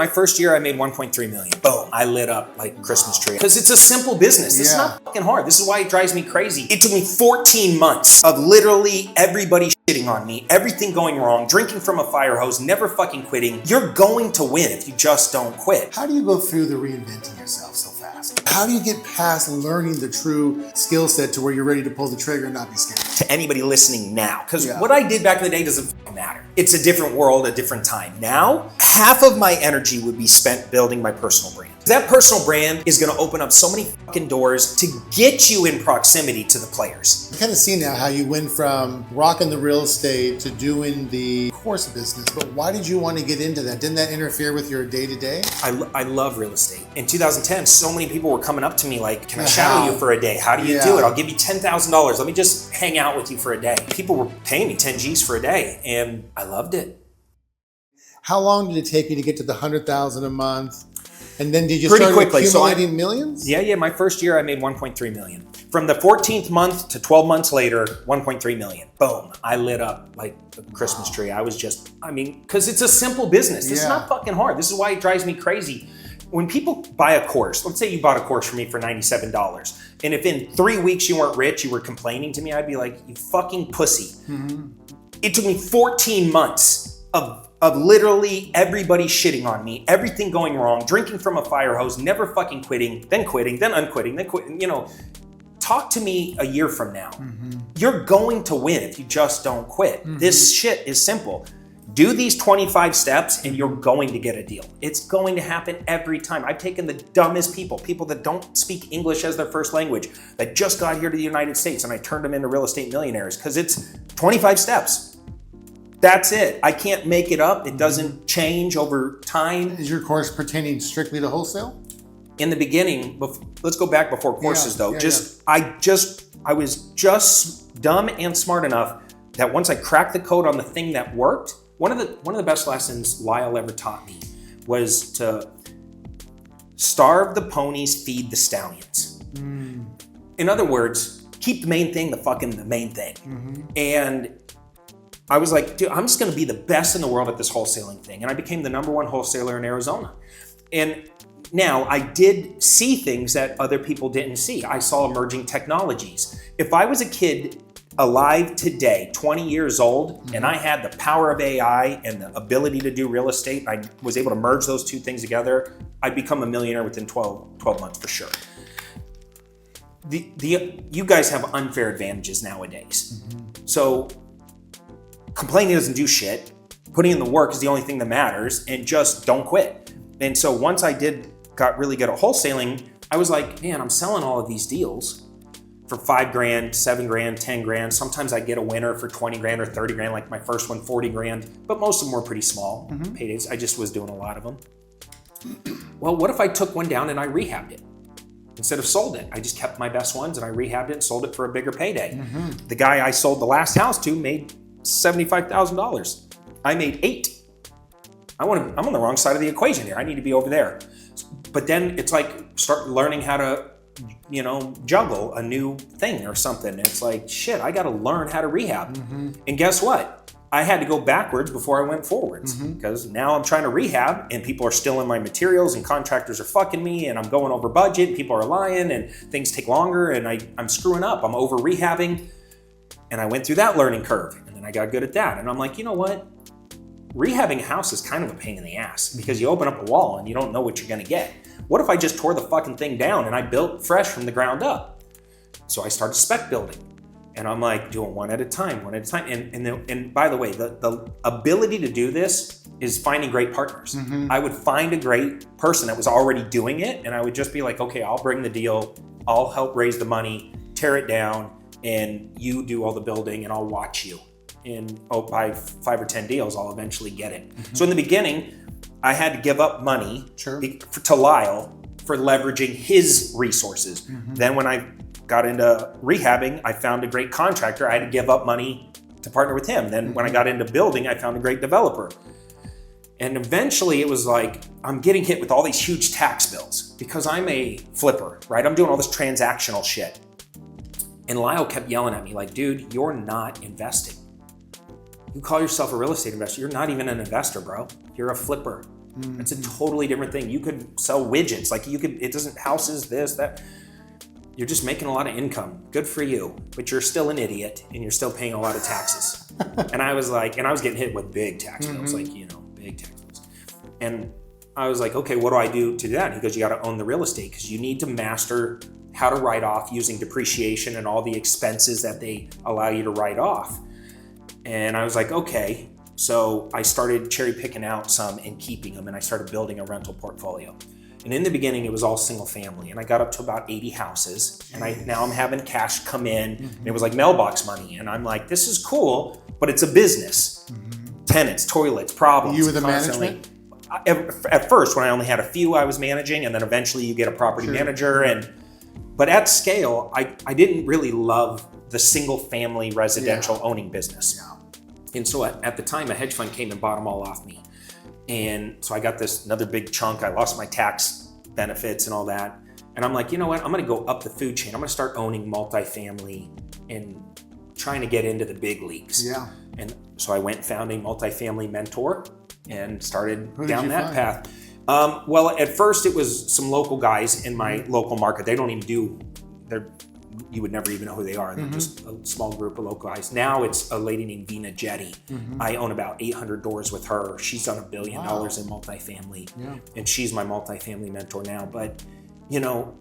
My first year, I made 1.3 million. Boom, I lit up like a Christmas tree. Because it's a simple business. This is not fucking hard. This is why it drives me crazy. It took me 14 months of literally everybody shitting on me, everything going wrong, drinking from a fire hose, never fucking quitting. You're going to win if you just don't quit. How do you go through the reinventing yourself so fast? How do you get past learning the true skill set to where you're ready to pull the trigger and not be scared? To anybody listening now, because what I did back in the day doesn't matter. It's a different world, a different time. Now, half of my energy would be spent building my personal brand. That personal brand is going to open up so many fucking doors to get you in proximity to the players. I kind of see now how you went from rocking the real estate to doing the course business, but why did you want to get into that? Didn't that interfere with your day-to-day? I love real estate. In 2010, so many people were coming up to me like, can I shadow you for a day? How do you do it? I'll give you $10,000. Let me just hang out with you for a day. People were paying me 10 G's for a day, and I loved it. How long did it take you to get to the 100,000 a month? And then did you pretty start quickly accumulating millions? Yeah. My first year I made 1.3 million. From the 14th month to 12 months later, 1.3 million. Boom, I lit up like a Christmas tree. I was just, because it's a simple business. This is not fucking hard. This is why it drives me crazy. When people buy a course, let's say you bought a course from me for $97, and if in 3 weeks you weren't rich, you were complaining to me, I'd be like, you fucking pussy. It took me 14 months of literally everybody shitting on me, everything going wrong, drinking from a fire hose, never fucking quitting, then unquitting, then quitting. Talk to me a year from now. You're going to win if you just don't quit. This shit is simple. Do these 25 steps and you're going to get a deal. It's going to happen every time. I've taken the dumbest people that don't speak English as their first language, that just got here to the United States, and I turned them into real estate millionaires because it's 25 steps. That's it. I can't make it up. It doesn't change over time. Is your course pertaining strictly to wholesale? In the beginning, let's go back before courses though. I was just dumb and smart enough that once I cracked the code on the thing that worked, one of the best lessons Lyle ever taught me was to starve the ponies, feed the stallions. In other words, keep the main thing the main thing. And I was like, dude, I'm just gonna be the best in the world at this wholesaling thing. And I became the #1 wholesaler in Arizona. And now I did see things that other people didn't see. I saw emerging technologies. If I was a kid alive today, 20 years old, and I had the power of AI and the ability to do real estate, I was able to merge those two things together, I'd become a millionaire within 12 months for sure. You guys have unfair advantages nowadays. So complaining doesn't do shit. Putting in the work is the only thing that matters, and just don't quit. And so once I got really good at wholesaling, I was like, man, I'm selling all of these deals for $5 grand, $7 grand, $10 grand. Sometimes I get a winner for 20 grand or 30 grand, like my first one, 40 grand, but most of them were pretty small paydays. I just was doing a lot of them. Well, what if I took one down and I rehabbed it? Instead of sold it, I just kept my best ones and I rehabbed it and sold it for a bigger payday. The guy I sold the last house to made $75,000. I made $8. I'm on the wrong side of the equation here. I need to be over there. But then it's like, start learning how to, juggle a new thing or something. It's like, shit, I got to learn how to rehab. And guess what? I had to go backwards before I went forwards, because now I'm trying to rehab and people are stealing my materials and contractors are fucking me and I'm going over budget. People are lying and things take longer and I'm screwing up. I'm over rehabbing. And I went through that learning curve and then I got good at that. And I'm like, you know what? Rehabbing a house is kind of a pain in the ass because you open up a wall and you don't know what you're gonna get. What if I just tore the fucking thing down and I built fresh from the ground up? So I started spec building and I'm like doing one at a time. And by the way, the ability to do this is finding great partners. I would find a great person that was already doing it and I would just be like, okay, I'll bring the deal, I'll help raise the money, tear it down, and you do all the building and I'll watch you. And by 5 or 10 deals, I'll eventually get it. So in the beginning, I had to give up money to Lyle for leveraging his resources. Then when I got into rehabbing, I found a great contractor. I had to give up money to partner with him. Then when I got into building, I found a great developer. And eventually it was like, I'm getting hit with all these huge tax bills because I'm a flipper, right? I'm doing all this transactional shit. And Lyle kept yelling at me like, dude, you're not investing. You call yourself a real estate investor. You're not even an investor, bro. You're a flipper. It's a totally different thing. You could sell widgets. Like it doesn't, houses, this, that. You're just making a lot of income. Good for you. But you're still an idiot and you're still paying a lot of taxes. And I was getting hit with big tax bills, big tax bills. And I was like, okay, what do I do to do that? And he goes, you got to own the real estate because you need to master how to write off using depreciation and all the expenses that they allow you to write off. And I was like, okay. So I started cherry picking out some and keeping them, and I started building a rental portfolio. And in the beginning, it was all single family, and I got up to about 80 houses. And now I'm having cash come in, and it was like mailbox money. And I'm like, this is cool, but it's a business. Tenants, toilets, problems. You were the constantly. management? At first, when I only had a few, I was managing, and then eventually you get a property manager. But at scale, I didn't really love the single family residential owning business. Yeah. And so at the time, a hedge fund came and bought them all off me. And so I got another big chunk. I lost my tax benefits and all that. And I'm like, you know what? I'm going to go up the food chain. I'm going to start owning multifamily and trying to get into the big leagues. Yeah. And so I went and found a multifamily mentor and started down that find? path. Well, at first it was some local guys in my local market. They don't even you would never even know who they are. They're just a small group of local guys. Now it's a lady named Vina Jetty. I own about 800 doors with her. She's done $1 billion in multifamily, and she's my multifamily mentor now. But now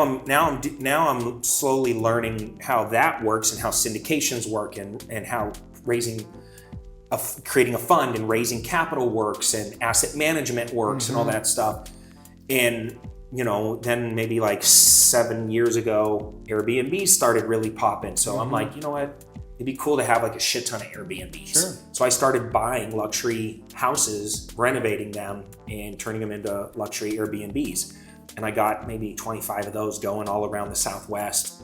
I'm slowly learning how that works and how syndications work and how creating a fund and raising capital works and asset management works and all that stuff. And then maybe like 7 years ago, Airbnb started really popping. So I'm like, you know what? It'd be cool to have like a shit ton of Airbnbs. Sure. So I started buying luxury houses, renovating them, and turning them into luxury Airbnbs. And I got maybe 25 of those going all around the Southwest.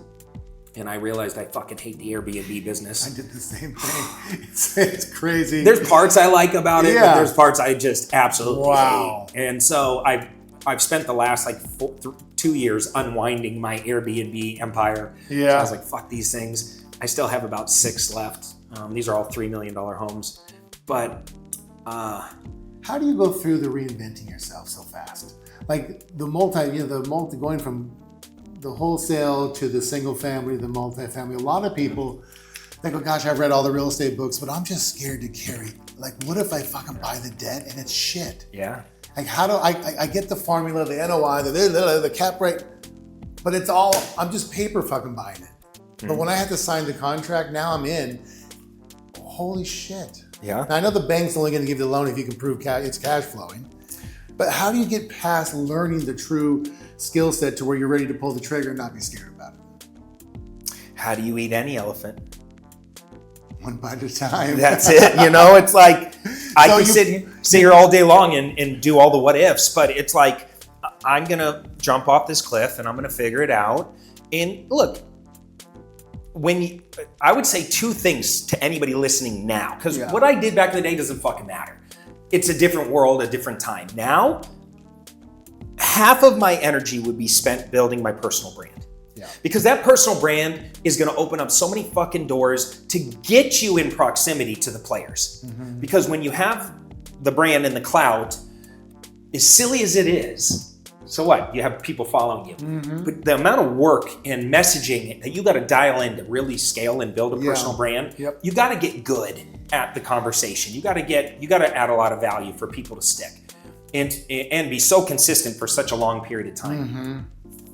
And I realized I fucking hate the Airbnb business. I did the same thing. It's crazy. There's parts I like about it, but there's parts I just absolutely hate. And so I've spent the last 2 years unwinding my Airbnb empire. Yeah. So I was like, fuck these things. I still have about 6 left. These are all $3 million homes. But how do you go through the reinventing yourself so fast? Like the going from the wholesale to the single family, the multifamily. A lot of people, they go, gosh, I've read all the real estate books, but I'm just scared to carry. Like, what if I fucking buy the debt and it's shit? Yeah. Like, how do I get the formula, the NOI, the cap rate, but it's all, I'm just paper fucking buying it. But when I have to sign the contract, now I'm in. Holy shit. Yeah. Now, I know the bank's only going to give you the loan if you can prove it's cash flowing. But how do you get past learning the true skill set to where you're ready to pull the trigger and not be scared about it? How do you eat any elephant? One bite at a time. That's it. It's like, I can sit here all day long and do all the what ifs, but it's like, I'm going to jump off this cliff and I'm going to figure it out. And look, I would say 2 things to anybody listening now, because what I did back in the day doesn't fucking matter. It's a different world, a different time. Now, half of my energy would be spent building my personal brand. Yeah. Because that personal brand is going to open up so many fucking doors to get you in proximity to the players. Because when you have the brand in the cloud, as silly as it is, so what? You have people following you. But the amount of work and messaging that you got to dial in to really scale and build a personal brand, you got to get good at the conversation. You got to add a lot of value for people to stick and be so consistent for such a long period of time.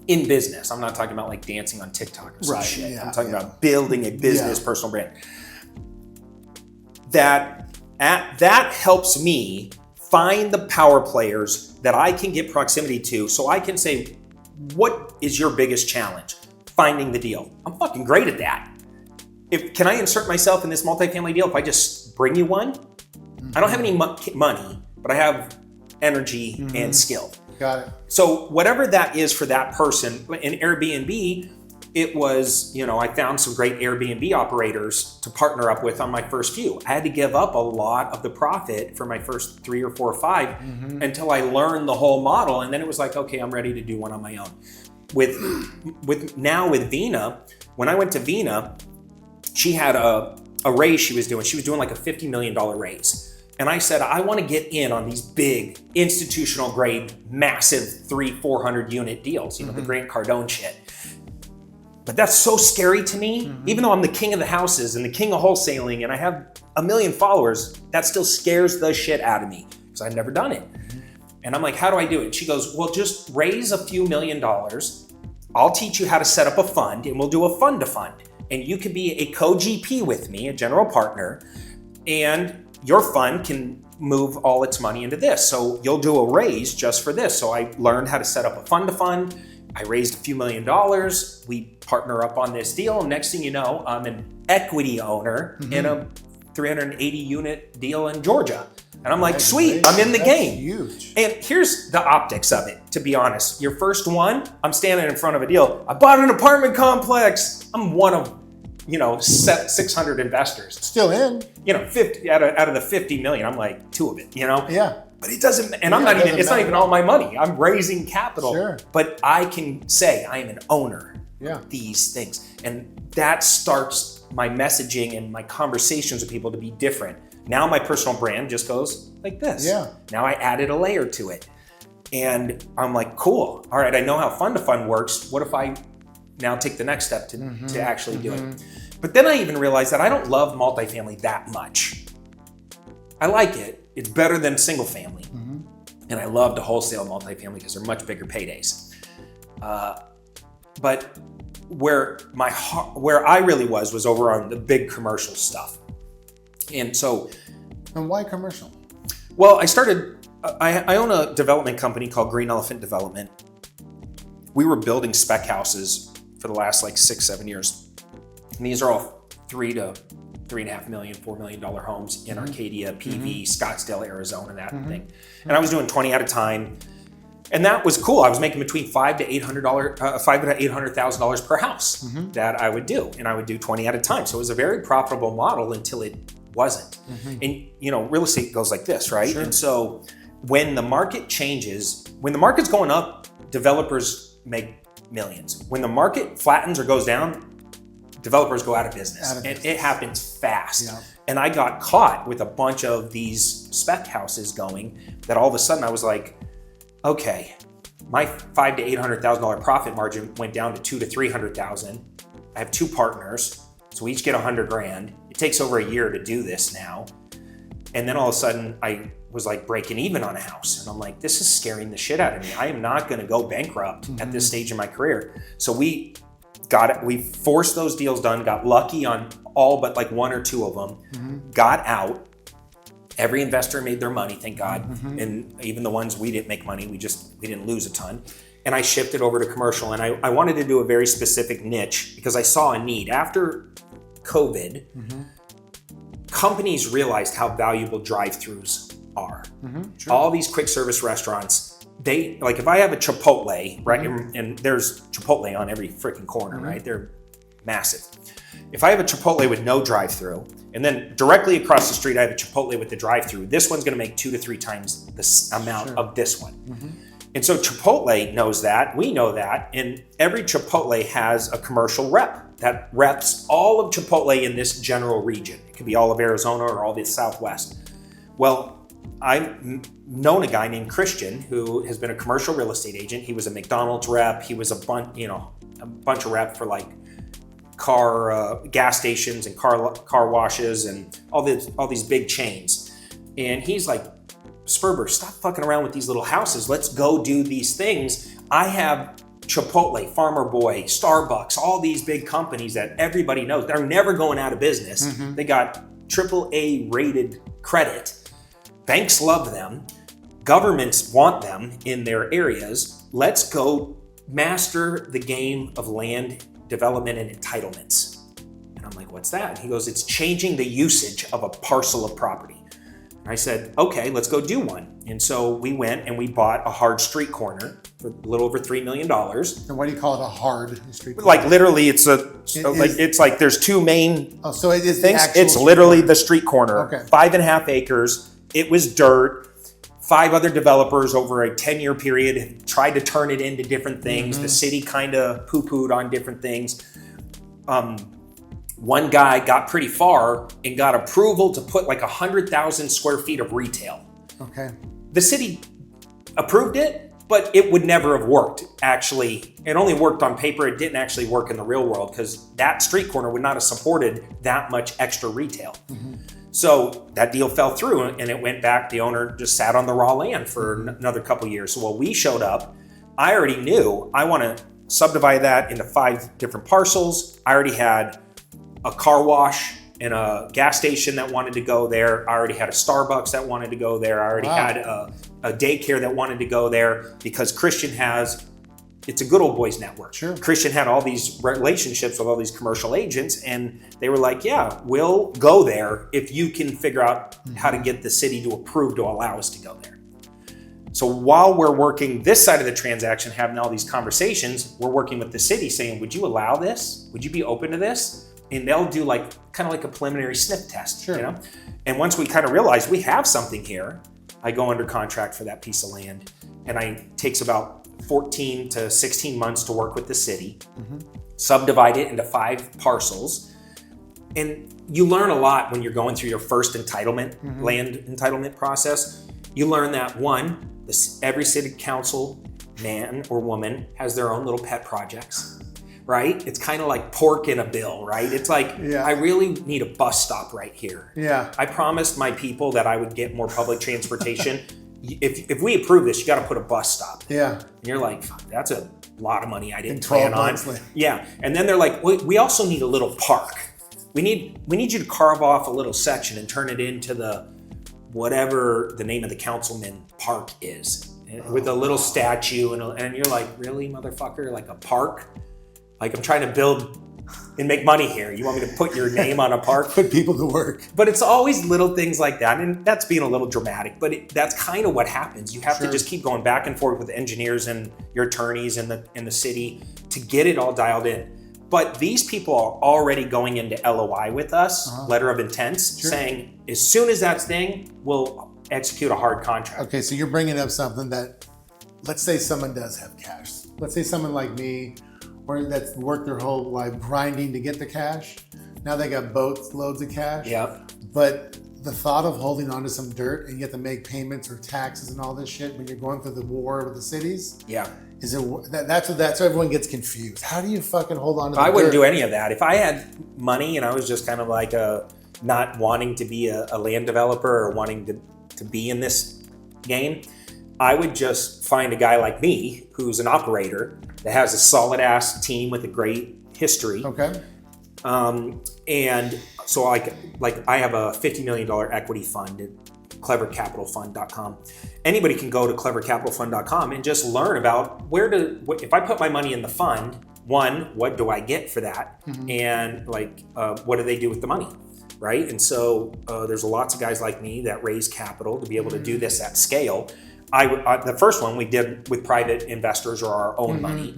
In business, I'm not talking about like dancing on TikTok or some shit. I'm talking about building a business personal brand. That helps me find the power players that I can get proximity to, so I can say, what is your biggest challenge? Finding the deal. I'm fucking great at that. Can I insert myself in this multifamily deal if I just bring you one? I don't have any money, but I have energy and skill. Got it. So whatever that is for that person, in Airbnb, it was, I found some great Airbnb operators to partner up with on my first few. I had to give up a lot of the profit for my first 3 or 4 or 5 until I learned the whole model. And then it was like, okay, I'm ready to do one on my own. With Vina, when I went to Vina, she had a raise she was doing. She was doing like a $50 million raise. And I said, I want to get in on these big institutional grade, massive 300-400 unit deals, the Grant Cardone shit. But that's so scary to me, even though I'm the king of the houses and the king of wholesaling and I have 1 million followers, that still scares the shit out of me because I've never done it. And I'm like, how do I do it? She goes, well, just raise a few $1 million. I'll teach you how to set up a fund and we'll do a fund to fund. And you can be a co-GP with me, a general partner, and your fund can move all its money into this. So you'll do a raise just for this. So I learned how to set up a fund to fund. I raised a few $1 million. We partner up on this deal. And next thing you know, I'm an equity owner in a 380 unit deal in Georgia. And I'm like, that's sweet, I'm in the game. Huge. And here's the optics of it, to be honest. Your first one, I'm standing in front of a deal. I bought an apartment complex. I'm one of 600 investors. Still in. 50 out of the 50 million, I'm like 2 of it, Yeah. But it doesn't, and I'm not even, it's not even all my money. I'm raising capital. Sure. But I can say I am an owner of these things. And that starts my messaging and my conversations with people to be different. Now my personal brand just goes like this. Yeah. Now I added a layer to it. And I'm like, cool. All right, I know how fund to fund works. What if I now take the next step to actually do it? But then I even realized that I don't love multifamily that much. I like it. It's better than single family. And I love to wholesale multifamily because they're much bigger paydays. But where I really was over on the big commercial stuff. And why commercial? Well, I own a development company called Green Elephant Development. We were building spec houses for the last 6-7 years. And these are all $3 to $3.5 million, $4 million homes in Arcadia, PV, Scottsdale, Arizona, that thing. And I was doing 20 at a time. And that was cool. I was making between $500,000 to $800,000 per house that I would do. And I would do 20 at a time. So it was a very profitable model until it wasn't. And real estate goes like this, right? Sure. And so when the market changes, when the market's going up, developers make millions. When the market flattens or goes down, developers go out of business. And it happens fast. Yeah. And I got caught with a bunch of these spec houses going that all of a sudden I was like, okay, my $500,000 to $800,000 profit margin went down to $200,000 to $300,000. I have 2 partners, so we each get $100,000. It takes over a year to do this now. And then all of a sudden I was breaking even on a house. And I'm like, this is scaring the shit out of me. I am not gonna go bankrupt at this stage in my career. So we forced those deals done, got lucky on all but 1 or 2 of them, got out. Every investor made their money, thank God. And even the ones we didn't make money, we didn't lose a ton. And I shifted over to commercial. And I wanted to do a very specific niche because I saw a need. After COVID, companies realized how valuable drive-thrus are. Sure. All these quick service restaurants, if I have a Chipotle, right? And there's Chipotle on every freaking corner, right? They're massive. If I have a Chipotle with no drive-through, and then directly across the street I have a Chipotle with the drive-through, this one's gonna make 2 to 3 times the amount of this one. And so Chipotle knows that, we know that, and every Chipotle has a commercial rep that reps all of Chipotle in this general region. It could be all of Arizona or all the Southwest. Well, I've known a guy named Christian who has been a commercial real estate agent. He was a McDonald's rep. He was a bunch of rep for gas stations and car washes and all these big chains. And he's like, Sperber, stop fucking around with these little houses. Let's go do these things. I have Chipotle, Farmer Boy, Starbucks, all these big companies that everybody knows. They're never going out of business. They got AAA rated credit. Banks love them. Governments want them in their areas. Let's go master the game of land development and entitlements. And I'm like, what's that? And he goes, it's changing the usage of a parcel of property. And I said, okay, let's go do one. And so we went and we bought a hard street corner for a little over $3 million. And why do you call it a hard street corner? Literally, it's there's 2 main so it is things. It's literally the street corner. Okay. 5.5 acres. It was dirt. 5 other developers over a 10-year period have tried to turn it into different things. The city kind of poo-pooed on different things. one guy got pretty far and got approval to put like 100,000 square feet of retail. Okay. The city approved it, but it would never have worked. Actually, it only worked on paper. It didn't actually work in the real world because that street corner would not have supported that much extra retail. So that deal fell through and it went back. The owner just sat on the raw land for another couple of years. So while we showed up, I already knew I want to subdivide that into 5 different parcels. I already had a car wash and a gas station that wanted to go there. I already had a Starbucks that wanted to go there. I already had a daycare that wanted to go there because Christian it's a good old boys network. Sure. Christian had all these relationships with all these commercial agents and they were like, yeah, we'll go there if you can figure out how to get the city to approve to allow us to go there. So while we're working this side of the transaction, having all these conversations, we're working with the city saying, would you allow this? Would you be open to this? And they'll do kind of like a preliminary sniff test, sure. You know? And once we kind of realize we have something here, I go under contract for that piece of land and it takes about 14 to 16 months to work with the city, subdivide it into 5 parcels. And you learn a lot when you're going through your first entitlement, land entitlement process. You learn that every city council man or woman has their own little pet projects, right? It's kind of like pork in a bill, right? It's like, I really need a bus stop right here. Yeah. I promised my people that I would get more public transportation. If we approve this, you got to put a bus stop. Yeah. And you're like, that's a lot of money I didn't plan on. Months. Yeah. And then they're like, we also need a little park. We need you to carve off a little section and turn it into the whatever the name of the councilman park is, with a little statue and you're like, really, motherfucker? Like a park? Like I'm trying to build and make money here. You want me to put your name on a park? Put people to work. But it's always little things like that, and that's being a little dramatic. But that's kind of what happens. You have to just keep going back and forth with engineers and your attorneys and the city to get it all dialed in. But these people are already going into LOI with us, letter of intents, saying as soon as that's thing, we'll execute a hard contract. Okay, so you're bringing up something that, let's say someone does have cash. Let's say someone like me, or that's worked their whole life grinding to get the cash. Now they got boats, loads of cash. Yep. But the thought of holding onto some dirt and you have to make payments or taxes and all this shit when you're going through the war with the cities. Yeah. That's so everyone gets confused. How do you fucking hold on to the I wouldn't dirt? do any of that. If I had money and I was just kind of like not wanting to be a land developer or wanting to be in this game, I would just find a guy like me who's an operator that has a solid ass team with a great history. Okay. And so I have a $50 million equity fund at clevercapitalfund.com. Anybody can go to clevercapitalfund.com and just learn about if I put my money in the fund, what do I get for that? And what do they do with the money? Right. And so there's lots of guys like me that raise capital to be able to do this at scale. The first one we did with private investors or our own money.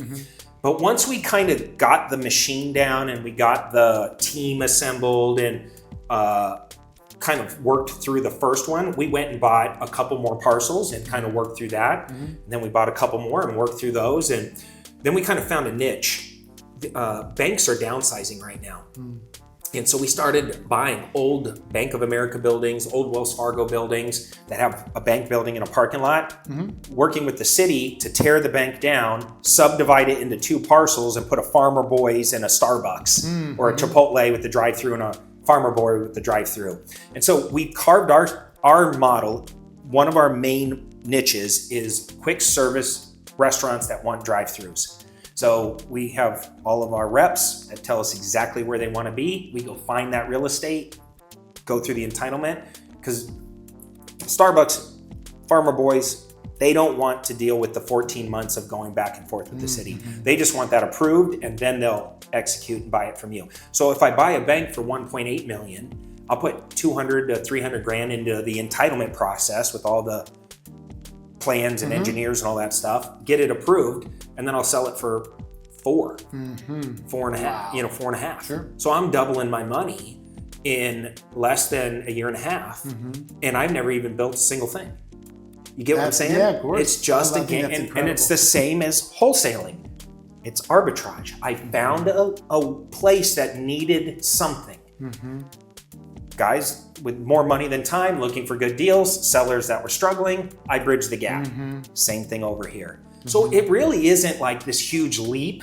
But once we kind of got the machine down and we got the team assembled and kind of worked through the first one, we went and bought a couple more parcels and kind of worked through that. And then we bought a couple more and worked through those. And then we kind of found a niche. Banks are downsizing right now. And so we started buying old Bank of America buildings, old Wells Fargo buildings that have a bank building and a parking lot, working with the city to tear the bank down, subdivide it into 2 parcels and put a Farmer Boys and a Starbucks or a Chipotle with the drive-through and a Farmer Boy with the drive-through. And so we carved our model. One of our main niches is quick service restaurants that want drive-throughs. So we have all of our reps that tell us exactly where they want to be. We go find that real estate, go through the entitlement, because Starbucks, Farmer Boys, they don't want to deal with the 14 months of going back and forth with the city. They just want that approved and then they'll execute and buy it from you. So if I buy a bank for 1.8 million, I'll put 200 to 300 grand into the entitlement process with all the plans and engineers and all that stuff, get it approved, and then I'll sell it for 4 and a half, 4.5. Sure. So I'm doubling my money in less than a year and a half, and I've never even built a single thing. You get what I'm saying? Yeah, of course. It's just a game, and it's the same as wholesaling. It's arbitrage. I found a place that needed something. Guys with more money than time looking for good deals, sellers that were struggling, I bridged the gap. Same thing over here. So it really isn't like this huge leap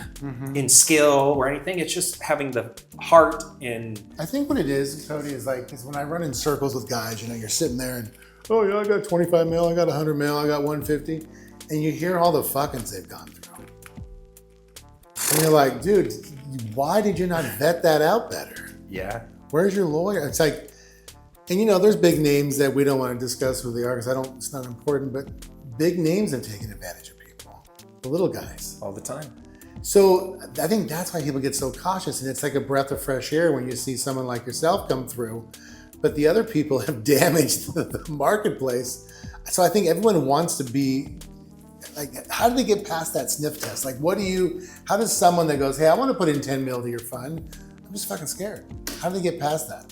in skill or anything. It's just having the heart and... I think what it is, Cody, is like, is when I run in circles with guys, you know, you're sitting there and, oh yeah, I got 25 mil, I got 100 mil, I got 150. And you hear all the fuckings they've gone through. And you're like, dude, why did you not vet that out better? Yeah. Where's your lawyer? It's like, and you know, there's big names that we don't want to discuss who they are because it's not important, but big names have taken advantage of people, the little guys. All the time. So I think that's why people get so cautious, and it's like a breath of fresh air when you see someone like yourself come through, but the other people have damaged the marketplace. So I think everyone wants to be like, how do they get past that sniff test? Like, how does someone that goes, hey, I want to put in 10 mil to your fund, I'm just fucking scared. How do they get past that?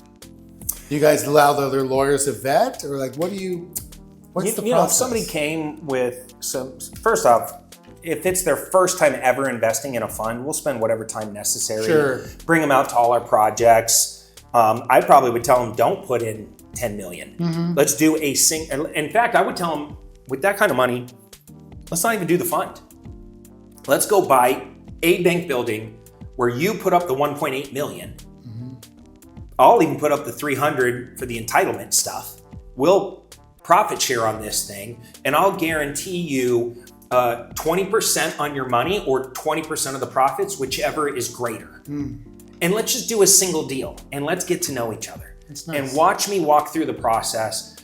Do you guys allow the other lawyers to vet, or like, what's the process? If somebody came with first off, if it's their first time ever investing in a fund, we'll spend whatever time necessary. Sure. Bring them out to all our projects. I probably would tell them, don't put in 10 million. Let's do in fact, I would tell them, with that kind of money, let's not even do the fund. Let's go buy a bank building where you put up the 1.8 million. I'll even put up the 300 for the entitlement stuff. We'll profit share on this thing, and I'll guarantee you 20% on your money or 20% of the profits, whichever is greater. And let's just do a single deal, and let's get to know each other. That's nice. And watch me walk through the process.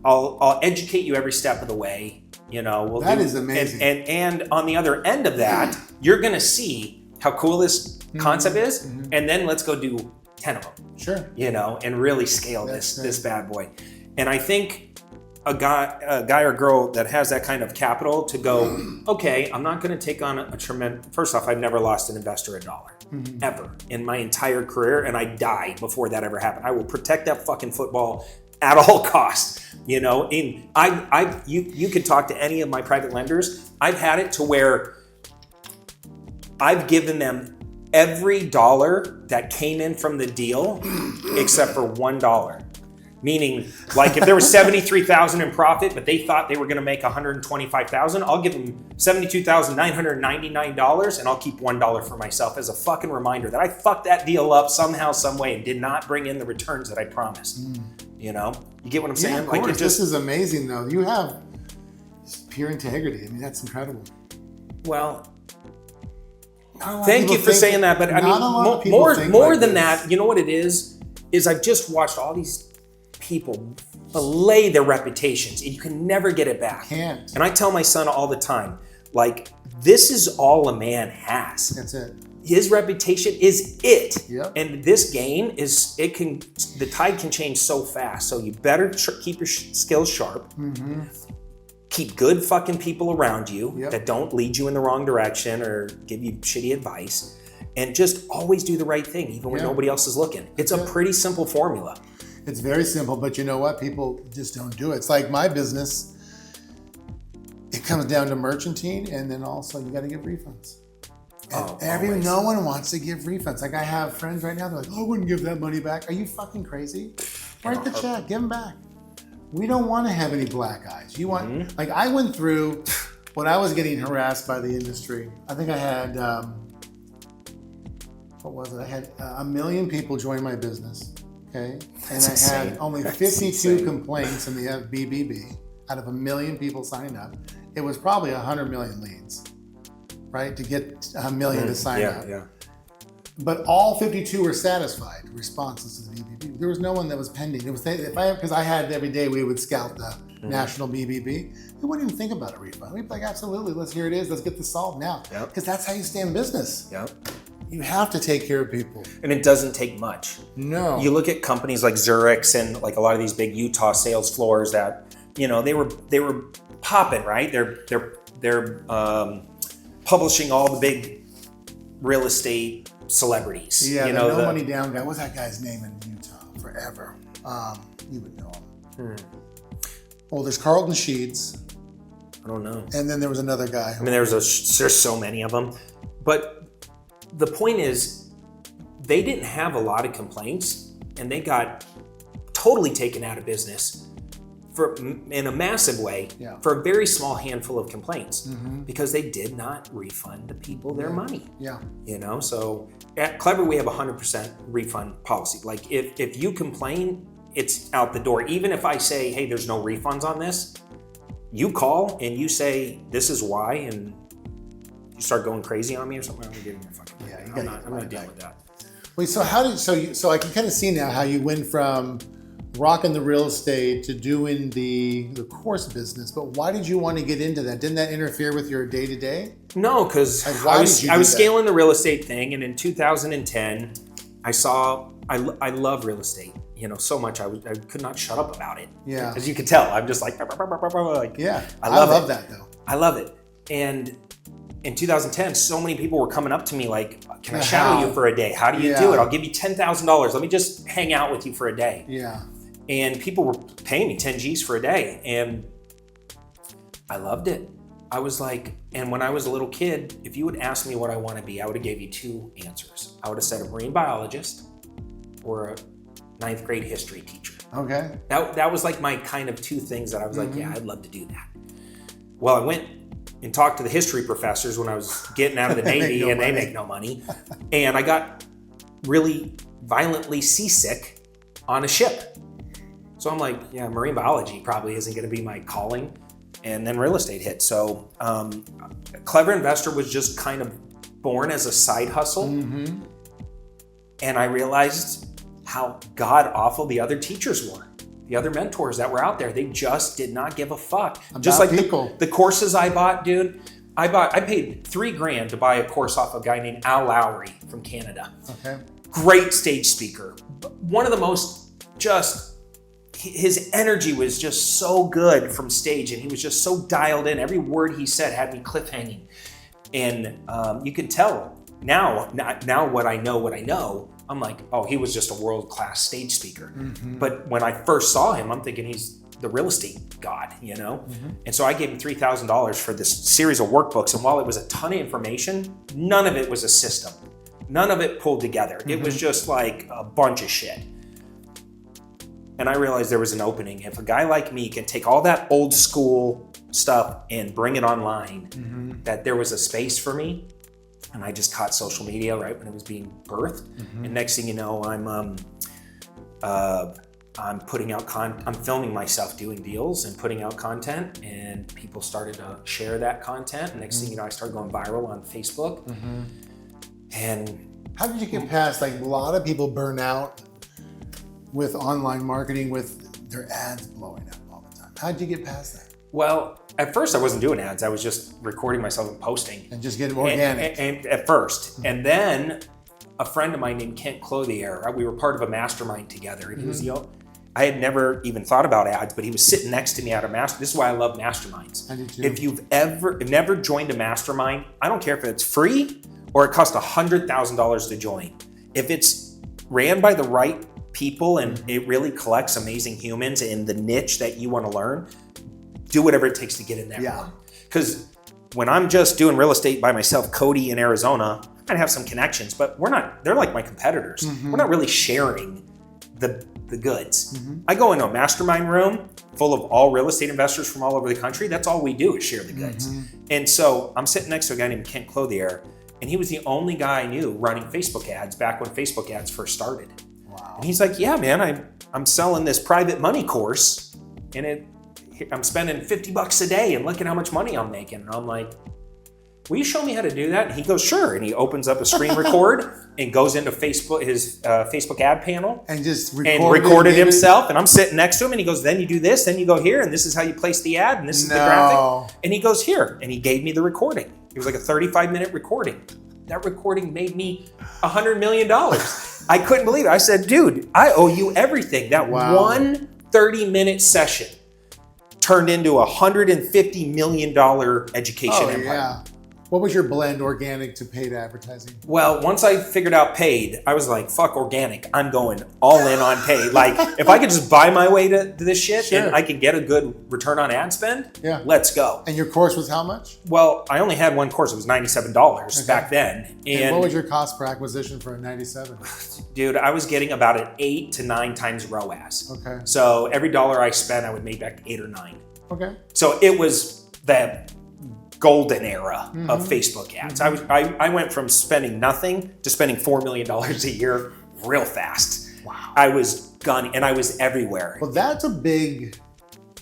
I'll educate you every step of the way. You know, that is amazing. And on the other end of that, you're gonna see how cool this concept is, and then let's go do 10 of them. Sure. You know, and really scale this bad boy. And I think a guy or girl that has that kind of capital to go, okay, I'm not going to take on a tremendous. First off, I've never lost an investor $1 ever in my entire career, and I died before that ever happened. I will protect that fucking football at all costs. You know, you could talk to any of my private lenders. I've had it to where I've given them every dollar that came in from the deal except for $1. Meaning, like if there was $73,000 in profit, but they thought they were going to make $125,000, I'll give them $72,999, and I'll keep $1 for myself as a fucking reminder that I fucked that deal up somehow, some way, and did not bring in the returns that I promised. You know, you get what I'm saying? Yeah, of course. This is amazing, though. You have pure integrity. I mean, that's incredible. Well, thank you for saying that, but I mean, more than that, you know what it is I've just watched all these people belay their reputations, and you can never get it back. Can't. And I tell my son all the time, like, this is all a man has. That's it. His reputation is it. Yep. And this game the tide can change so fast. So you better keep your skills sharp. Keep good fucking people around you that don't lead you in the wrong direction or give you shitty advice. And just always do the right thing, even when nobody else is looking. It's a pretty simple formula. It's very simple, but you know what? People just don't do it. It's like my business. It comes down to merchantine, and then also you got to give refunds. And no one wants to give refunds. Like I have friends right now, they're like, oh, I wouldn't give that money back. Are you fucking crazy? Write the check, give them back. We don't want to have any black eyes. You want, like I went through, when I was getting harassed by the industry, I think I had, what was it? I had 1 million people join my business, okay? And I had only 52 complaints in the BBB out of 1 million people signed up. It was probably 100 million leads, right? To get 1 million to sign up. But all 52 were satisfied responses to the BBB. There was no one that was pending. It was because I had every day we would scout the national BBB. We wouldn't even think about a refund. We'd be like, absolutely, here it is. Let's get this solved now. Because that's how you stay in business. You have to take care of people. And it doesn't take much. No. You look at companies like Zurich's and like a lot of these big Utah sales floors that, you know, they were popping, right? They're publishing all the big real estate celebrities. Yeah, you know, the no money down guy. What's that guy's name in Utah? Forever. You would know him. Well, there's Carlton Sheets. I don't know. And then there was another guy. I mean, there's so many of them. But the point is, they didn't have a lot of complaints, and they got totally taken out of business in a massive way for a very small handful of complaints because they did not refund the people their money. Yeah. You know, so at Clever, we have a 100% refund policy. Like if you complain, it's out the door. Even if I say, hey, there's no refunds on this, you call and you say, this is why, and you start going crazy on me or something, I'm gonna get in your fucking way. I'm not dealing with that. Wait, so so I can kind of see now how you went from rocking the real estate to doing the course business, but why did you want to get into that? Didn't that interfere with your day-to-day? No, because I was scaling the real estate thing, and in 2010, I love real estate, you know, so much I could not shut up about it. Yeah. As you can tell, I'm just like yeah. I love that though. I love it. And in 2010, so many people were coming up to me like, can I shadow you for a day? How do you do it? I'll give you $10,000. Let me just hang out with you for a day. Yeah. And people were paying me 10 G's for a day. And I loved it. I was like, and when I was a little kid, if you would ask me what I want to be, I would have gave you two answers. I would have said a marine biologist or a 9th grade history teacher. Okay. That was like my kind of two things that I was like, yeah, I'd love to do that. Well, I went and talked to the history professors when I was getting out of the Navy they make no money. And I got really violently seasick on a ship. So I'm like, yeah, marine biology probably isn't going to be my calling. And then real estate hit. So Clever Investor was just kind of born as a side hustle. And I realized how god awful the other teachers were. The other mentors that were out there, they just did not give a fuck. Just like the courses I bought, dude. I paid $3,000 to buy a course off a guy named Al Lowry from Canada. Okay. Great stage speaker. One of the most his energy was just so good from stage, and he was just so dialed in. Every word he said had me cliffhanging. And you could tell now what I know, I'm like, oh, he was just a world-class stage speaker. But when I first saw him, I'm thinking he's the real estate god, you know? And so I gave him $3,000 for this series of workbooks. And while it was a ton of information, none of it was a system. None of it pulled together. It was just like a bunch of shit. And I realized there was an opening. If a guy like me can take all that old school stuff and bring it online, that there was a space for me. And I just caught social media right when it was being birthed. And next thing you know, I'm putting out I'm filming myself doing deals and putting out content, and people started to share that content. And next thing you know, I started going viral on Facebook. And how did you get past, like, a lot of people burn out with online marketing with their ads blowing up all the time? How did you get past that? Well, at first I wasn't doing ads. I was just recording myself and posting. And just getting organic. And at first. And then a friend of mine named Kent Clothier, we were part of a mastermind together. And he was I had never even thought about ads, but he was sitting next to me at a mastermind. This is why I love masterminds. I do too. If you've never joined a mastermind, I don't care if it's free or it costs $100,000 to join. If it's ran by the right people and it really collects amazing humans in the niche that you want to learn, do whatever it takes to get in there. Yeah. Because when I'm just doing real estate by myself, Cody in Arizona, I have some connections, but they're like my competitors. We're not really sharing the goods. I go into a mastermind room full of all real estate investors from all over the country. That's all we do is share the goods. And so I'm sitting next to a guy named Kent Clothier, and he was the only guy I knew running Facebook ads back when Facebook ads first started. Wow. And he's like, yeah, man, I'm selling this private money course, and I'm spending $50 a day, and look at how much money I'm making. And I'm like, will you show me how to do that? And he goes, sure. And he opens up a screen record and goes into Facebook, his Facebook ad panel, and just recorded himself. And I'm sitting next to him, and he goes, then you do this, then you go here, and this is how you place the ad, and this is the graphic. And he goes, here. And he gave me the recording. It was like a 35-minute recording. That recording made me $100 million. I couldn't believe it. I said, dude, I owe you everything. That one 30-minute session turned into a $150 million education empire. What was your blend, organic to paid advertising? Well, once I figured out paid, I was like, fuck organic. I'm going all in on paid. Like, if I could just buy my way to this shit and I could get a good return on ad spend, let's go. And your course was how much? Well, I only had one course. It was $97 back then. And what was your cost per acquisition for a 97? Dude, I was getting about an 8 to 9 times ROAS. Okay. So every dollar I spent, I would make back 8 or 9. Okay. So it was that golden era of Facebook ads. I went from spending nothing to spending $4 million a year real fast. Wow. I was gunning and I was everywhere. Well, that's a big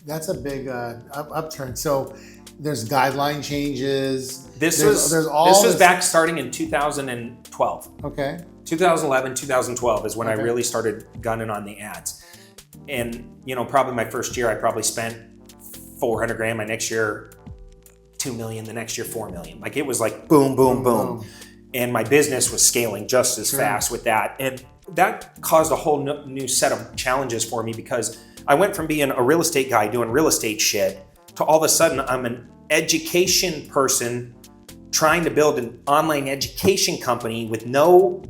upturn. So there's guideline changes. This was back starting in 2012. Okay. 2011, 2012 is when I really started gunning on the ads. And, probably my first year, I probably spent 400 grand. My next year, 2 million. The next year, 4 million. Like, it was like boom, boom, boom. And my business was scaling just as fast with that. And that caused a whole new set of challenges for me, because I went from being a real estate guy doing real estate shit to all of a sudden I'm an education person trying to build an online education company with no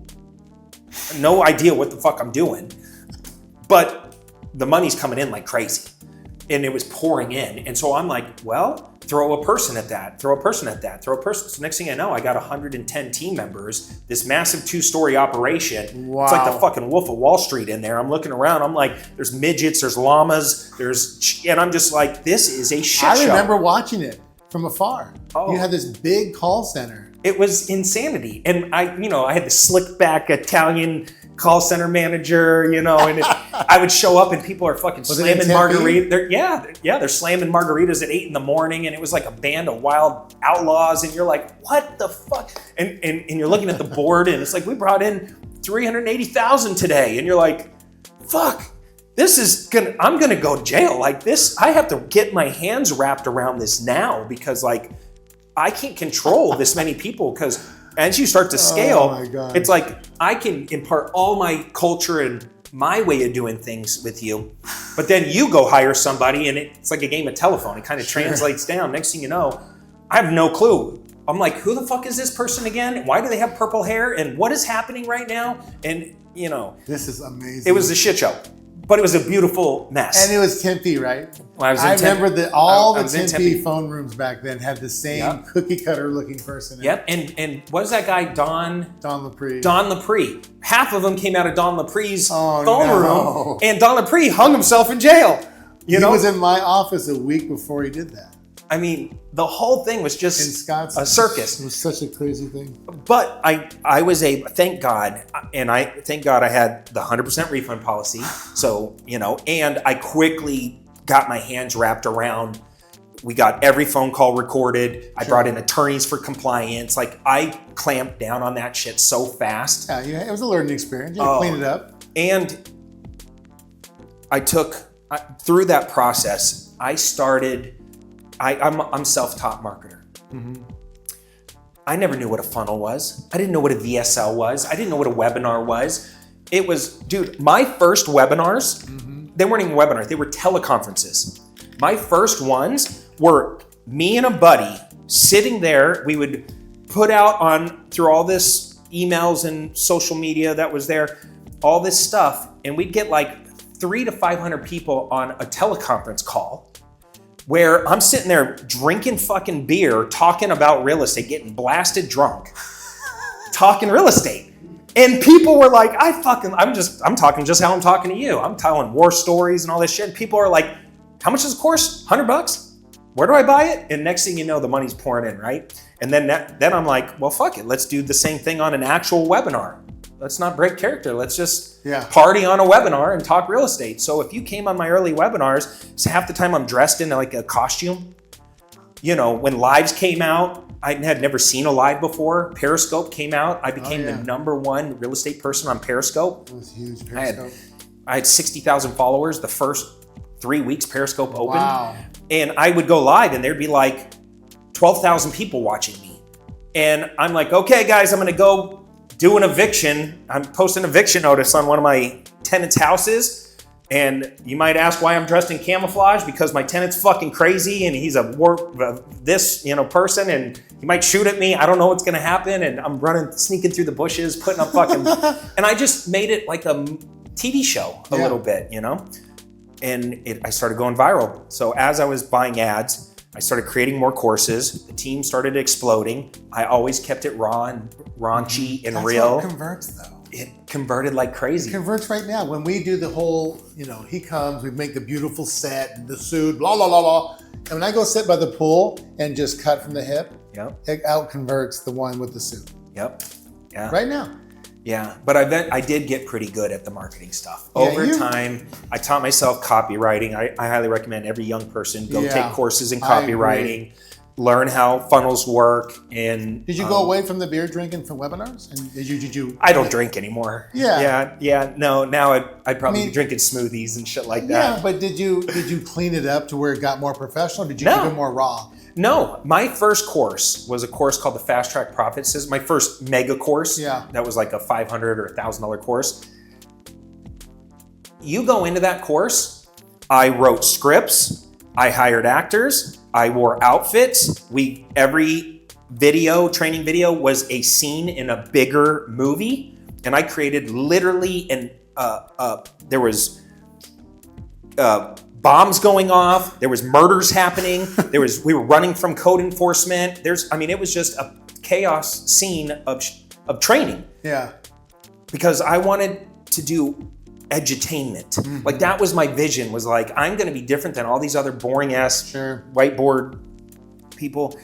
idea what the fuck I'm doing. But the money's coming in like crazy. And it was pouring in. And so I'm like, well, throw a person at that, throw a person at that, throw a person. So next thing I know, I got 110 team members, this massive 2-story operation. Wow. It's like the fucking Wolf of Wall Street in there. I'm looking around, I'm like, there's midgets, there's llamas, and I'm just like, this is a shit show. I remember watching it from afar. Oh. You had this big call center. It was insanity. And I had the slick back Italian call center manager, and I would show up and people are fucking slamming margaritas. They're slamming margaritas at 8 a.m. and it was like a band of wild outlaws, and you're like, what the fuck? And you're looking at the board and it's like, we brought in 380,000 today, and you're like, fuck, I'm gonna go to jail. Like this, I have to get my hands wrapped around this now, because like I can't control this many people, because as you start to scale, it's like I can impart all my culture and my way of doing things with you, but then you go hire somebody and it's like a game of telephone. It kind of translates down. Next thing you know, I have no clue. I'm like, who the fuck is this person again? Why do they have purple hair? And what is happening right now? And this is amazing. It was a shit show, but it was a beautiful mess. And it was Tempe, right? Well, I remember that all the Tempe phone rooms back then had the same cookie cutter looking person. Yep. And what is that guy, Don Lepre. Don Lepre. Half of them came out of Don Lepre's phone room, and Don Lepre hung himself in jail. He was in my office a week before he did that. I mean, the whole thing was just a circus. It was such a crazy thing. But I was thank God I had the 100% refund policy. So, and I quickly got my hands wrapped around. We got every phone call recorded. I brought in attorneys for compliance. Like, I clamped down on that shit so fast. Yeah, it was a learning experience. You had to clean it up. And through that process, I started. I'm self-taught marketer. Mm-hmm. I never knew what a funnel was. I didn't know what a VSL was. I didn't know what a webinar was. It was, dude, my first webinars, they weren't even webinars. They were teleconferences. My first ones were me and a buddy sitting there. We would put out through all this emails and social media that was there, all this stuff, and we'd get like 300 to 500 people on a teleconference call, where I'm sitting there drinking fucking beer, talking about real estate, getting blasted drunk, talking real estate. And people were like, I'm talking just how I'm talking to you. I'm telling war stories and all this shit. And people are like, how much is the course? $100? Where do I buy it? And next thing you know, the money's pouring in, right? And then I'm like, well, fuck it. Let's do the same thing on an actual webinar. Let's not break character. Let's just party on a webinar and talk real estate. So if you came on my early webinars, so half the time I'm dressed in like a costume. When lives came out, I had never seen a live before. Periscope came out. I became the #1 real estate person on Periscope. It was huge, Periscope. I had 60,000 followers the first 3 weeks Periscope opened. Wow. And I would go live and there'd be like 12,000 people watching me. And I'm like, okay, guys, I'm going to go do an eviction. I'm posting an eviction notice on one of my tenants' houses. And you might ask why I'm dressed in camouflage, because my tenant's fucking crazy and he's a person, and he might shoot at me. I don't know what's gonna happen, and I'm sneaking through the bushes, putting up fucking, and I just made it like a TV show a little bit, and I started going viral. So as I was buying ads, I started creating more courses. The team started exploding. I always kept it raw and raunchy and real. That's what converts though. It converted like crazy. It converts right now. When we do the whole, he comes, we make the beautiful set, the suit, blah, blah, blah, blah. And when I go sit by the pool and just cut from the hip, it out converts the one with the suit. Yep. Yeah. Right now. Yeah. But I did get pretty good at the marketing stuff. Over time, I taught myself copywriting. I highly recommend every young person go take courses in copywriting. Learn how funnels work. And did you go away from the beer drinking for webinars? And did you? I don't drink anymore. Yeah. No, now I'd probably be drinking smoothies and shit like that. Yeah, but did you clean it up to where it got more professional? Did you keep it more raw? No, my first course was a course called the Fast Track Profit System. My first mega course. Yeah. That was like a $500 or $1,000 course. You go into that course, I wrote scripts, I hired actors, I wore outfits. Every training video was a scene in a bigger movie. And I created literally there was bombs going off. There was murders happening. We were running from code enforcement. It was just a chaos scene of training. Yeah. Because I wanted to do edutainment. Mm-hmm. Like that was my vision, was like, I'm going to be different than all these other boring ass whiteboard people.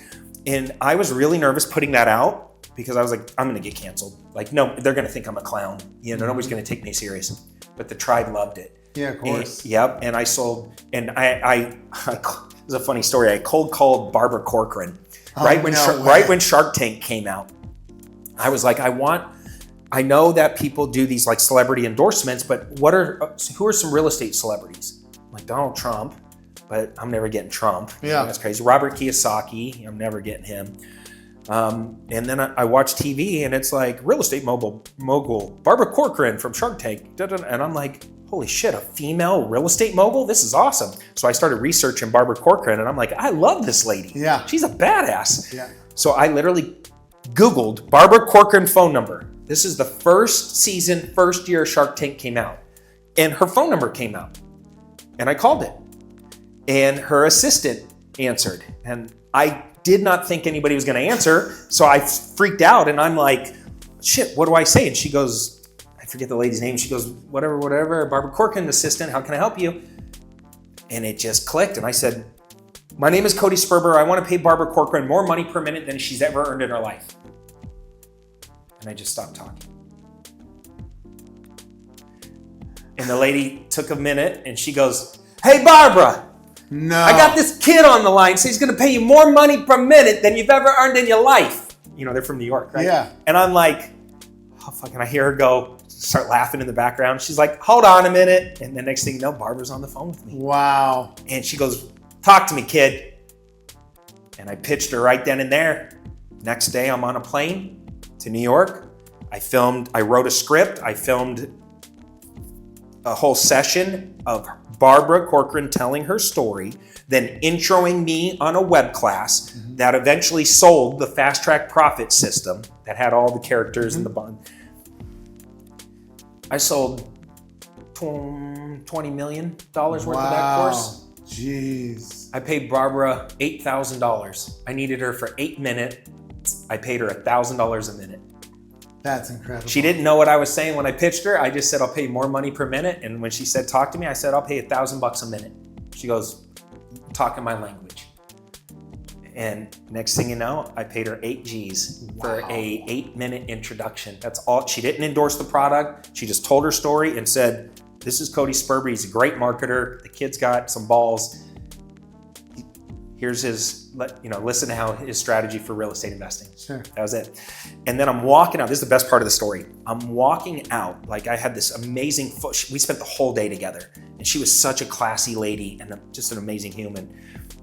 And I was really nervous putting that out because I was like, I'm going to get canceled. Like, no, they're going to think I'm a clown. Nobody's going to take me serious. But the tribe loved it. Yeah, of course. And I sold, and it was a funny story. I cold called Barbara Corcoran right when Shark Tank came out. I was like, I know that people do these like celebrity endorsements, but who are some real estate celebrities? Like Donald Trump, but I'm never getting Trump. Yeah. That's crazy. Robert Kiyosaki, I'm never getting him. And then I watch TV and it's like real estate mogul Barbara Corcoran from Shark Tank. And I'm like, holy shit, a female real estate mogul? This is awesome. So I started researching Barbara Corcoran and I'm like, I love this lady. Yeah. She's a badass. Yeah. So I literally Googled Barbara Corcoran phone number. This is the first year Shark Tank came out. And her phone number came out. And I called it. And her assistant answered. And I did not think anybody was going to answer. So I freaked out and I'm like, shit, what do I say? And she goes, I forget the lady's name. She goes, whatever, Barbara Corcoran, assistant, how can I help you? And it just clicked. And I said, my name is Cody Sperber. I want to pay Barbara Corcoran more money per minute than she's ever earned in her life. And I just stopped talking. And the lady took a minute and she goes, hey, Barbara. No. I got this kid on the line, so he's going to pay you more money per minute than you've ever earned in your life. They're from New York, right? Yeah. And I'm like, oh, fuck, and I hear her start laughing in the background. She's like, hold on a minute. And the next thing you know, Barbara's on the phone with me. Wow. And she goes, talk to me, kid. And I pitched her right then and there. Next day, I'm on a plane to New York. I wrote a script. I filmed a whole session of Barbara Corcoran telling her story, then introing me on a web class that eventually sold the Fast Track Profit System that had all the characters in the bond. I sold $20 million worth of that course. Jeez. I paid Barbara $8,000. I needed her for 8 minutes. I paid her $1,000 a minute. That's incredible. She didn't know what I was saying when I pitched her. I just said, I'll pay more money per minute. And when she said, talk to me, I said, I'll pay $1,000 a minute. She goes, talk in my language. And next thing you know, I paid her 8 G's for a 8-minute introduction. That's all. She didn't endorse the product. She just told her story and said, this is Cody Sperber. He's a great marketer. The kid's got some balls. Here's his, listen to how his strategy for real estate investing. Sure. That was it. And then I'm walking out. This is the best part of the story. I'm walking out. Like I had this amazing, we spent the whole day together. And she was such a classy lady and just an amazing human.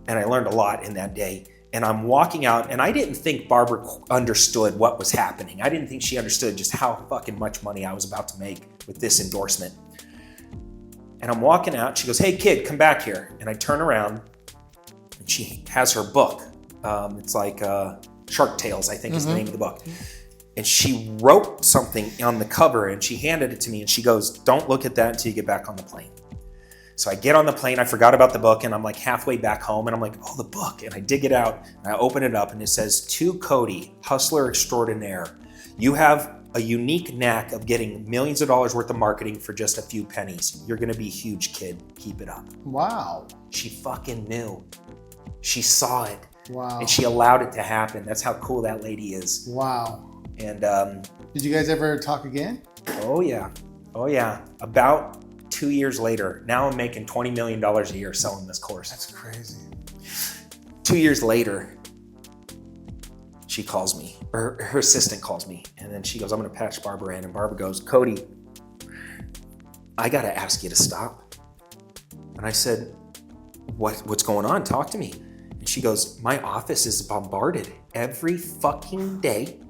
And I learned a lot in that day. And I'm walking out and I didn't think Barbara understood what was happening. I didn't think she understood just how fucking much money I was about to make with this endorsement. And And I'm walking out. She goes, "Hey, kid, come back here." And I turn around, and she has her book. It's like Shark Tales, I think is the name of the book. And she wrote something on the cover, and she handed it to me, and she goes, "Don't look at that until you get back on the plane." So I get on the plane, I forgot about the book, and I'm like halfway back home, and I'm like, "Oh, the book." And I dig it out, and I open it up, and it says, "To Cody, hustler extraordinaire, you have a unique knack of getting millions of dollars worth of marketing for just a few pennies. You're gonna be a huge, kid. Keep it up." Wow. She fucking knew. She saw it. Wow. And she allowed it to happen. That's how cool that lady is. Wow. And did you guys ever talk again? oh yeah. About 2 years later, now I'm making $20 million a year selling this course. That's crazy. 2 years later, she calls me, or her assistant calls me, and then she goes, "I'm gonna patch Barbara in." And Barbara goes, "Cody, I gotta ask you to stop." And I said, What's going on? Talk to me." And she goes, "My office is bombarded every fucking day.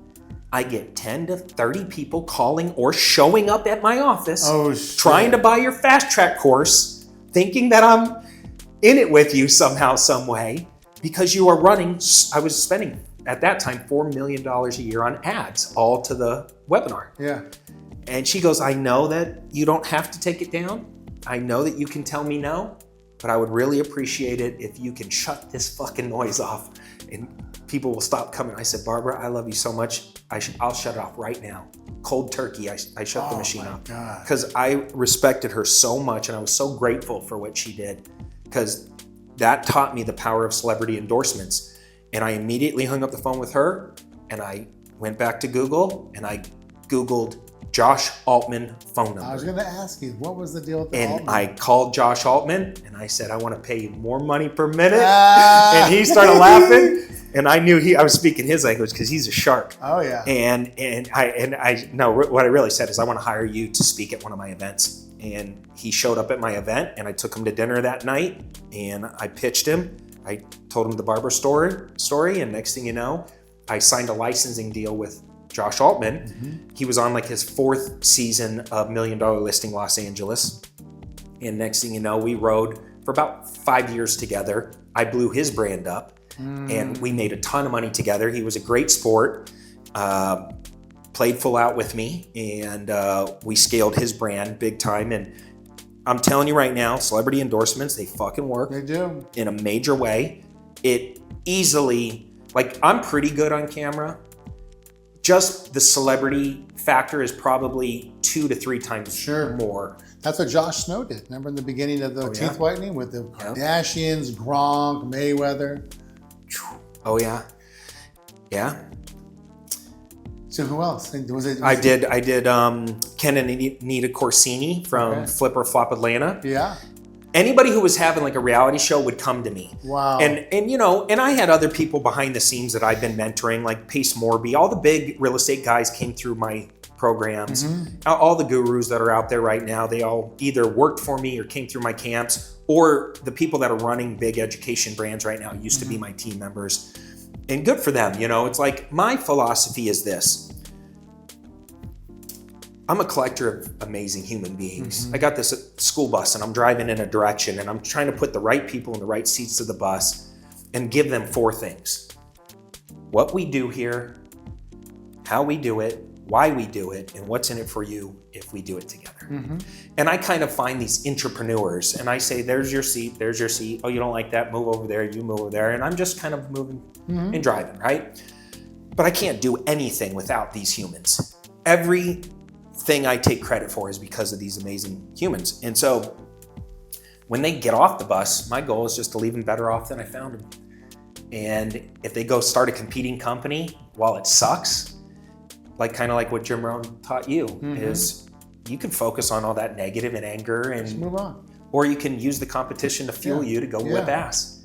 I get 10 to 30 people calling or showing up at my office, trying to buy your fast track course, thinking that I'm in it with you somehow, some way, because you are running." I was spending at that time $4 million a year on ads, all to the webinar. Yeah. And she goes, "I know that you don't have to take it down. I know that you can tell me no, but I would really appreciate it if you can shut this fucking noise off and people will stop coming." I said, "Barbara, I love you so much. I'll shut it off right now. Cold turkey, I shut the machine off." Because I respected her so much, and I was so grateful for what she did, because that taught me the power of celebrity endorsements. And I immediately hung up the phone with her, and I went back to Google, and I Googled Josh Altman phone number. I was going to ask you, what was the deal with the And Altman? I called Josh Altman, and I said, "I want to pay you more money per minute." And he started laughing, and I knew I was speaking his language, because he's a shark. Oh yeah. And I no, what I really said is, "I want to hire you to speak at one of my events." And he showed up at my event, and I took him to dinner that night, and I pitched him. I told him the Barbara story, and next thing you know, I signed a licensing deal with Josh Altman. He was on like his 4th season of $1 Million Listing Los Angeles. And next thing you know, we rode for about 5 years together. I blew his brand up, and we made a ton of money together. He was a great sport, played full out with me, and we scaled his brand big time. And I'm telling you right now, celebrity endorsements, they fucking work. They do. In a major way. It easily, like, I'm pretty good on camera. Just the celebrity factor is probably 2 to 3 times more. That's what Josh Snow did. Remember in the beginning of the teeth whitening with the Kardashians, Gronk, Mayweather. Oh yeah. Yeah. So who else? I did Ken and Anita Corsini from Flip or Flop Atlanta. Yeah. Anybody who was having like a reality show would come to me. Wow. And you know, and I had other people behind the scenes that I've been mentoring, like Pace Morby. All the big real estate guys came through my programs. All the gurus that are out there right now, they all either worked for me or came through my camps, or the people that are running big education brands right now used to be my team members. And good for them, you know. It's like, my philosophy is this. I'm a collector of amazing human beings. I got this school bus, and I'm driving in a direction, and I'm trying to put the right people in the right seats of the bus and give them 4 things. What we do here, how we do it, why we do it, and what's in it for you if we do it together. And I kind of find these entrepreneurs, and I say, "There's your seat, there's your seat. Oh, you don't like that? Move over there, you move over there." And I'm just kind of moving and driving, right? But I can't do anything without these humans. Everything I take credit for is because of these amazing humans. And so when they get off the bus, my goal is just to leave them better off than I found them. And if they go start a competing company while it sucks, like kind of like what Jim Rohn taught you, is you can focus on all that negative and anger, and just move on. Or you can use the competition to fuel you to go whip ass.